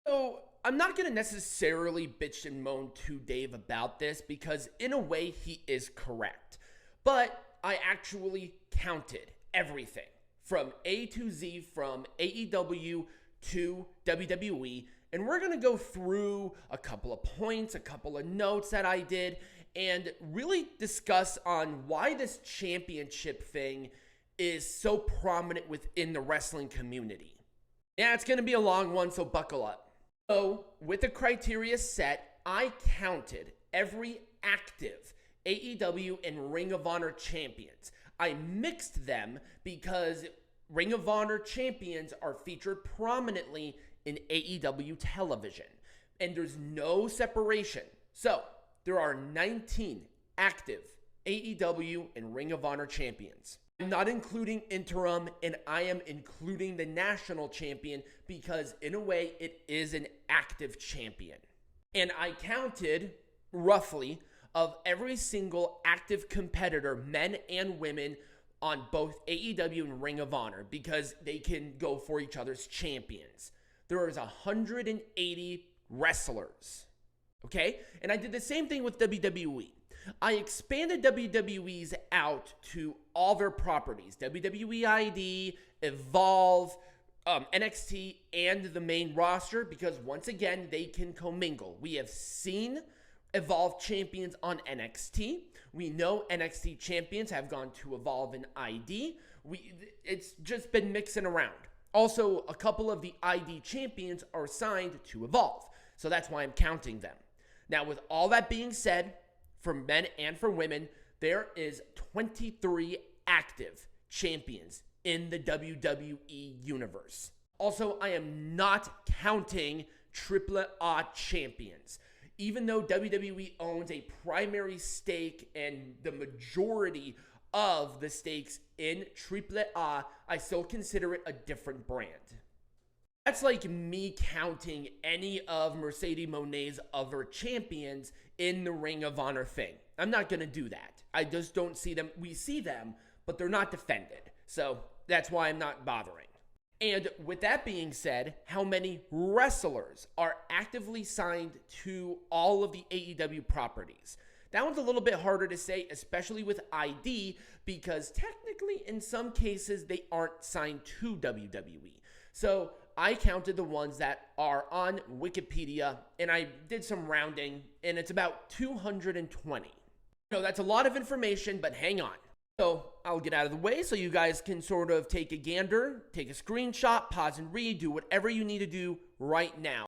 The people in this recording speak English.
So I'm not going to necessarily bitch and moan to Dave about this because in a way he is correct. But I actually counted everything from A to Z, from AEW to WWE. And we're going to go through a couple of points, a couple of notes that I did, and really discuss on why this championship thing is so prominent within the wrestling community. Yeah, it's going to be a long one, so buckle up. So, with the criteria set, I counted every active AEW and Ring of Honor champions. I mixed them because Ring of Honor champions are featured prominently in AEW television, and there's no separation. So, there are 19 active AEW and Ring of Honor champions. I'm not including interim, and I am including the national champion because in a way it is an active champion. And I counted roughly of every single active competitor, men and women, on both AEW and Ring of Honor because they can go for each other's champions. There is 180 wrestlers, okay? And I did the same thing with WWE. I expanded WWE's out to all their properties, WWE ID, Evolve, NXT, and the main roster, because once again, they can commingle. We have seen Evolve champions on NXT. We know NXT champions have gone to Evolve and ID. It's just been mixing around. Also, a couple of the ID champions are signed to Evolve, so that's why I'm counting them. Now, with all that being said, for men and for women, there is 23 active champions in the WWE universe. Also, I am not counting Triple A champions. Even though WWE owns a primary stake and the majority of the stakes in Triple A, I still consider it a different brand. That's like me counting any of Mercedes Moné's other champions in the Ring of Honor thing. I'm not going to do that. I just don't see them. We see them, but they're not defended. So that's why I'm not bothering. And with that being said, how many wrestlers are actively signed to all of the AEW properties? That one's a little bit harder to say, especially with ID, because technically in some cases they aren't signed to WWE. So I counted the ones that are on Wikipedia, and I did some rounding, and it's about 220. No, that's a lot of information, but hang on. So I'll get out of the way so you guys can sort of take a gander, take a screenshot, pause and read, do whatever you need to do right now.